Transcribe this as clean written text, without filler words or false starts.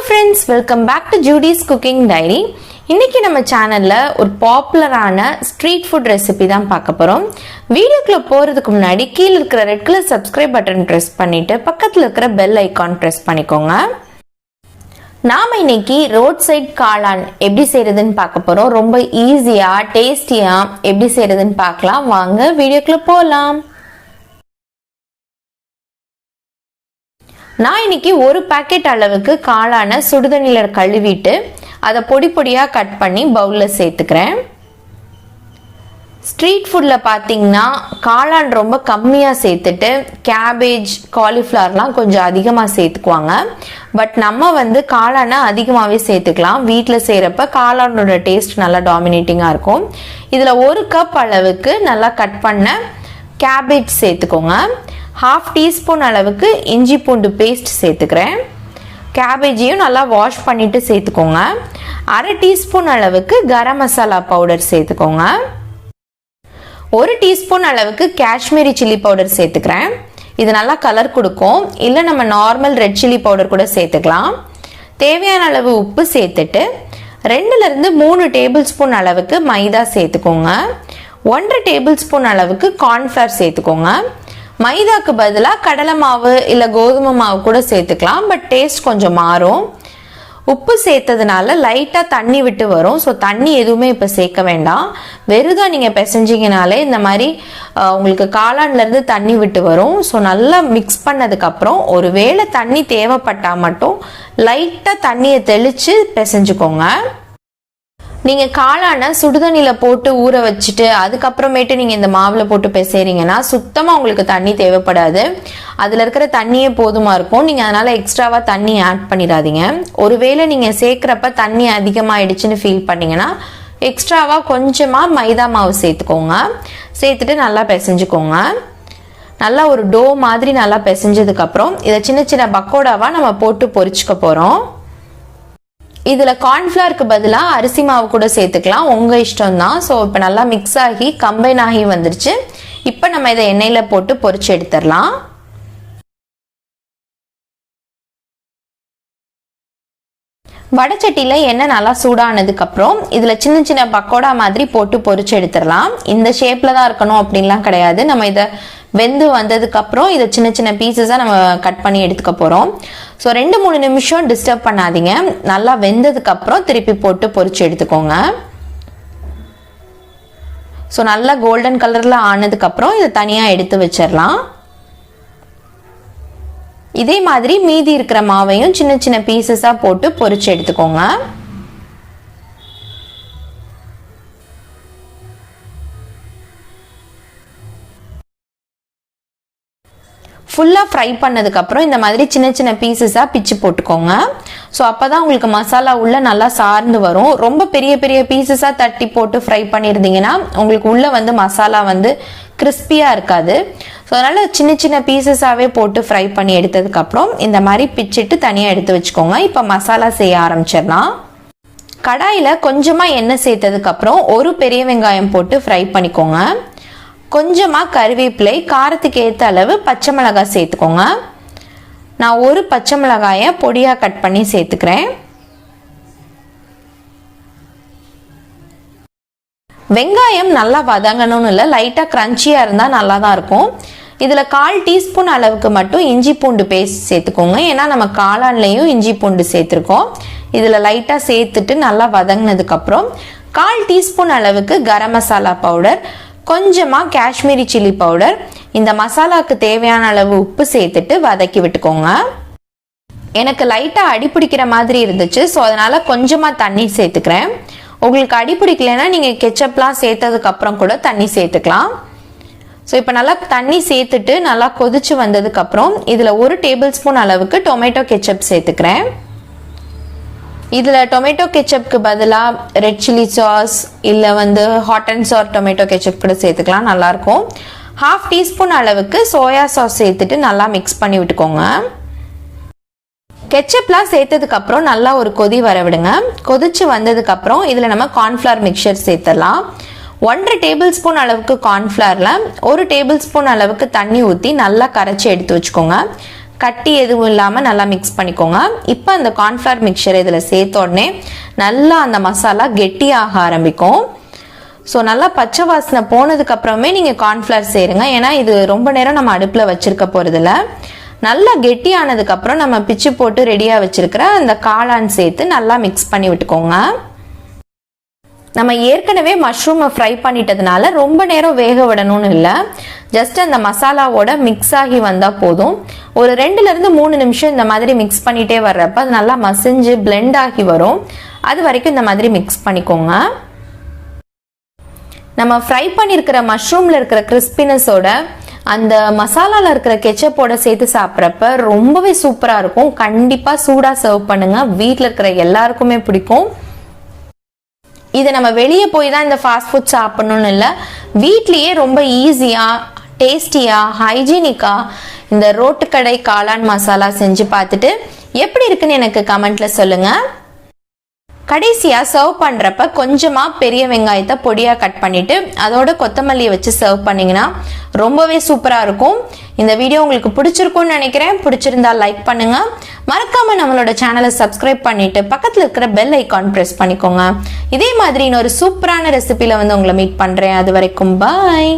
friends, welcome back to Judy's Cooking Diary. இன்னைக்கு நம்ம சேனல்ல ஒரு பாப்புலரான ஸ்ட்ரீட் ஃபுட் ரெசிபி தான் பார்க்க போறோம். வீடியோக்குள்ள போறதுக்கு முன்னாடி கீழ இருக்கிற red colour subscribe button press பண்ணிட்டு பக்கத்துல இருக்கிற பெல் ஐகான் பிரஸ் பண்ணிக்கோங்க. நாம இன்னைக்கு ரோட் சைட் காளான் எப்படி செய்யறதுன்னு பார்க்க போறோம். ரொம்ப ஈஸியா டேஸ்டியா எப்படி செய்யறதுன்னு பார்க்கலாம். வாங்க வீடியோக்குள்ள போலாம். நான் இன்னைக்கு ஒரு பாக்கெட் அளவுக்கு காளான சுடுதண்ணில கழுவிட்டு அதை பொடி பொடியா கட் பண்ணி பவுல்ல சேர்த்துக்கிறேன். ஸ்ட்ரீட் ஃபுட்ல பாத்தீங்கன்னா காளான் ரொம்ப கம்மியா சேர்த்துட்டு கேபேஜ் காலிஃப்ளவர்லாம் கொஞ்சம் அதிகமா சேர்த்துக்குவாங்க. பட் நம்ம காளானை அதிகமாகவே சேர்த்துக்கலாம். வீட்டில் செய்யறப்ப காளானோட டேஸ்ட் நல்லா டாமினேட்டிங்கா இருக்கும். இதுல ஒரு கப் அளவுக்கு நல்லா கட் பண்ண கேபேஜ் சேர்த்துக்கோங்க. 1/2 டீஸ்பூன் அளவுக்கு இஞ்சி பூண்டு பேஸ்ட் சேர்த்துக்கிறேன். கேபேஜையும் நல்லா வாஷ் பண்ணிட்டு சேர்த்துக்கோங்க. 1/2 டீஸ்பூன் அளவுக்கு கரம் மசாலா பவுடர் சேர்த்துக்கோங்க. 1 டீஸ்பூன் அளவுக்கு காஷ்மீரி சில்லி பவுடர் சேர்த்துக்கிறேன். இது நல்லா கலர் கொடுக்கும். இல்லை நம்ம நார்மல் ரெட் சில்லி பவுடர் கூட சேர்த்துக்கலாம். தேவையான அளவு உப்பு சேர்த்துட்டு 2லிருந்து 3 டேபிள் ஸ்பூன் அளவுக்கு மைதா சேர்த்துக்கோங்க. 1/2 டேபிள் ஸ்பூன் அளவுக்கு கார்ன்ஃப்ளவர் சேர்த்துக்கோங்க. மைதாக்கு பதிலாக கடலை மாவு இல்லை கோதுமை மாவு கூட சேர்த்துக்கலாம். பட் டேஸ்ட் கொஞ்சம் மாறும். உப்பு சேர்த்ததுனால லைட்டாக தண்ணி விட்டு வரும். ஸோ தண்ணி எதுவுமே இப்போ சேர்க்க வேண்டாம். வெறுதான் நீங்கள் பிசைஞ்சிங்கனாலே இந்த மாதிரி உங்களுக்கு காளான்லேருந்து தண்ணி விட்டு வரும். ஸோ நல்லா மிக்ஸ் பண்ணதுக்கப்புறம் ஒரு வேளை தண்ணி தேவைப்பட்டால் மட்டும் லைட்டாக தண்ணியை தெளித்து பிசைஞ்சுக்கோங்க. நீங்கள் காளானை சுடுதண்ணியில் போட்டு ஊற வச்சுட்டு அதுக்கப்புறமேட்டு நீங்கள் இந்த மாவில் போட்டு பிசைறீங்கன்னா சுத்தமாக உங்களுக்கு தண்ணி தேவைப்படாது. அதில் இருக்கிற தண்ணியே போதுமாக இருக்கும். நீங்கள் அதனால் எக்ஸ்ட்ராவாக தண்ணி ஆட் பண்ணிடாதீங்க. ஒருவேளை நீங்கள் சேர்க்குறப்ப தண்ணி அதிகமாகிடுச்சுன்னு ஃபீல் பண்ணிங்கன்னா எக்ஸ்ட்ராவாக கொஞ்சமாக மைதா மாவு சேர்த்துக்கோங்க. சேர்த்துட்டு நல்லா பிசைஞ்சுக்கோங்க. நல்லா ஒரு டோ மாதிரி நல்லா பிசைஞ்சதுக்கப்புறம் இதை சின்ன சின்ன பக்கோடாவாக நம்ம போட்டு பொரிச்சுக்க போகிறோம். இதில் கார்ன்ஃப்ளவருக்கு பதிலாக அரிசி மாவு கூட சேர்த்துக்கலாம். உங்கள் இஷ்டம் தான். ஸோ இப்போ நல்லா மிக்ஸ் ஆகி கம்பைன் ஆகி வந்துருச்சு. இப்போ நம்ம இதை எண்ணெயில் போட்டு பொரிச்சு எடுத்துடலாம். வடைச்சட்டியில் எண்ணெய் நல்லா சூடானதுக்கப்புறம் இதில் சின்ன சின்ன பக்கோடா மாதிரி போட்டு பொரிச்சு எடுத்துடலாம். இந்த ஷேப்பில் தான் இருக்கணும் அப்படின்லாம் கிடையாது. நம்ம இதை வெந்து வந்ததுக்கப்புறம் இதை சின்ன சின்ன பீசஸாக நம்ம கட் பண்ணி எடுத்துக்க போகிறோம். ஸோ 2-3 நிமிஷம் டிஸ்டர்ப் பண்ணாதீங்க. நல்லா வெந்ததுக்கப்புறம் திருப்பி போட்டு பொரிச்சு எடுத்துக்கோங்க. ஸோ நல்லா கோல்டன் கலரில் ஆனதுக்கப்புறம் இதை தனியாக எடுத்து வச்சிடலாம். இதே மாதிரி மீதி இருக்கிற மாவையும் சின்ன சின்ன பீசஸாக போட்டு பொரிச்சு எடுத்துக்கோங்க. ஃபுல்லாக ஃப்ரை பண்ணதுக்கப்புறம் இந்த மாதிரி சின்ன சின்ன பீசஸாக பிச்சு போட்டுக்கோங்க. ஸோ அப்போ தான் உங்களுக்கு மசாலா உள்ளே நல்லா சார்ந்து வரும். ரொம்ப பெரிய பெரிய பீசஸாக தட்டி போட்டு ஃப்ரை பண்ணியிருந்தீங்கன்னா உங்களுக்கு உள்ளே மசாலா கிறிஸ்பியாக இருக்காது. ஸோ அதனால் சின்ன சின்ன பீசஸாகவே போட்டு ஃப்ரை பண்ணி எடுத்ததுக்கப்புறம் இந்த மாதிரி பிச்சுட்டு தனியாக எடுத்து வச்சுக்கோங்க. இப்போ மசாலா செய்ய ஆரம்பிச்சிடலாம். கடாயில் கொஞ்சமாக எண்ணெய் சேர்த்ததுக்கப்புறம் ஒரு பெரிய வெங்காயம் போட்டு ஃப்ரை பண்ணிக்கோங்க. கொஞ்சமாக கறிவேப்பிலை, காரத்துக்கு ஏற்ற அளவு பச்சை மிளகாய் சேர்த்துக்கோங்க. நான் ஒரு பச்சை மிளகாயை பொடியாக கட் பண்ணி சேர்த்துக்கிறேன். வெங்காயம் நல்லா வதங்கணும்னு இல்லை, லைட்டாக க்ரன்ச்சியாக இருந்தால் நல்லா தான் இருக்கும். இதில் 1/4 டீஸ்பூன் அளவுக்கு மட்டும் இஞ்சி பூண்டு பேஸ்ட் சேர்த்துக்கோங்க. ஏன்னா நம்ம காளான்லேயும் இஞ்சி பூண்டு சேர்த்துருக்கோம். இதில் லைட்டாக சேர்த்துட்டு நல்லா வதங்கினதுக்கப்புறம் 1/4 டீஸ்பூன் அளவுக்கு கரம் மசாலா பவுடர், கொஞ்சமாக காஷ்மீரி சில்லி பவுடர், இந்த மசாலாவுக்கு தேவையான அளவு உப்பு சேர்த்துட்டு வதக்கி விட்டுக்கோங்க. எனக்கு லைட்டாக அடி பிடிக்கிற மாதிரி இருந்துச்சு. ஸோ அதனால் கொஞ்சமாக தண்ணி சேர்த்துக்கிறேன். உங்களுக்கு அடி பிடிக்கலைன்னா நீங்கள் கெச்சப்லாம் சேர்த்ததுக்கப்புறம் கூட தண்ணி சேர்த்துக்கலாம். ஸோ இப்போ நல்லா தண்ணி சேர்த்துட்டு நல்லா கொதிச்சு வந்ததுக்கப்புறம் இதில் 1 டேபிள் ஸ்பூன் அளவுக்கு டொமேட்டோ கெச்சப் சேர்த்துக்கிறேன். இதில் டொமேட்டோ கெச்சப்புக்கு பதிலாக ரெட் சில்லி சாஸ் இல்லை hot and sir tomato ketchup கூட சேர்த்துக்கலாம், நல்லாயிருக்கும். 1/2 டீஸ்பூன் அளவுக்கு சோயா சாஸ் சேர்த்துட்டு நல்லா மிக்ஸ் பண்ணி விட்டுக்கோங்க. கெச்சப்லாம் சேர்த்ததுக்கப்புறம் நல்லா ஒரு கொதி வர விடுங்க. கொதிச்சு வந்ததுக்கப்புறம் இதில் நம்ம கார்ன்ஃப்ளவர் மிக்சர் சேர்த்துடலாம். 1/2 டேபிள் ஸ்பூன் அளவுக்கு கார்ன்ஃப்ளவரில் 1 டேபிள் ஸ்பூன் அளவுக்கு தண்ணி ஊற்றி நல்லா கரைச்சி எடுத்து வச்சுக்கோங்க. கட்டி எதுவும் இல்லாமல் நல்லா மிக்ஸ் பண்ணிக்கோங்க. இப்போ அந்த கார்ன்ஃப்ளவர் மிக்சர் இதில் சேர்த்த உடனே நல்லா அந்த மசாலா கெட்டியாக ஆரம்பிக்கும். ஸோ நல்லா பச்சை வாசனை போனதுக்கு அப்புறமே நீங்கள் கார்ன்ஃப்ளவர் சேருங்க. ஏன்னா இது ரொம்ப நேரம் நம்ம அடுப்பில் வச்சிருக்க போகிறதில்ல. நல்லா கெட்டியானதுக்கப்புறம் நம்ம பிச்சு போட்டு ரெடியாக வச்சிருக்கிற அந்த காளான் சேர்த்து நல்லா மிக்ஸ் பண்ணி விட்டுக்கோங்க. நம்ம ஏற்கனவே மஷ்ரூமை ஃப்ரை பண்ணிட்டதுனால ரொம்ப நேரம் வேக விடணும்னு இல்லை. ஜஸ்ட் அந்த மசாலாவோட மிக்ஸ் ஆகி வந்தால் போதும். ஒரு 2லேருந்து 3 நிமிஷம் இந்த மாதிரி மிக்ஸ் பண்ணிகிட்டே வர்றப்ப அது நல்லா மசிஞ்சு பிளெண்ட் ஆகி வரும். அது வரைக்கும் இந்த மாதிரி மிக்ஸ் பண்ணிக்கோங்க. நம்ம ஃப்ரை பண்ணியிருக்கிற மஷ்ரூமில் இருக்கிற கிறிஸ்பினஸோட அந்த மசாலாவில் இருக்கிற கெச்சப்போட சேர்த்து சாப்பிட்றப்ப ரொம்பவே சூப்பராக இருக்கும். கண்டிப்பாக சூடாக சர்வ் பண்ணுங்கள். வீட்டில் இருக்கிற எல்லாருக்குமே பிடிக்கும். இதை நம்ம வெளியே போய் தான் இந்த ஃபாஸ்ட் ஃபுட் சாப்பிடணும்னு இல்லை, வீட்லேயே ரொம்ப ஈஸியாக டேஸ்டியாக ஹைஜீனிக்காக இந்த ரோட்டு கடை காளான் மசாலா செஞ்சு பார்த்துட்டு எப்படி இருக்குன்னு எனக்கு கமெண்ட்டில் சொல்லுங்கள். கடைசியாக சர்வ் பண்ணுறப்ப கொஞ்சமாக பெரிய வெங்காயத்தை பொடியாக கட் பண்ணிவிட்டு அதோட கொத்தமல்லியை வச்சு சர்வ் பண்ணிங்கன்னா ரொம்பவே சூப்பராக இருக்கும். இந்த வீடியோ உங்களுக்கு பிடிச்சிருக்கும்னு நினைக்கிறேன். பிடிச்சிருந்தா லைக் பண்ணுங்கள். மறக்காமல் நம்மளோட சேனலை சப்ஸ்கிரைப் பண்ணிவிட்டு பக்கத்தில் இருக்கிற பெல் ஐக்கான் ப்ரெஸ் பண்ணிக்கோங்க. இதே மாதிரி இன்னொரு சூப்பரான ரெசிபியில் வந்து உங்களை மீட் பண்ணுறேன். அது வரைக்கும் பாய்.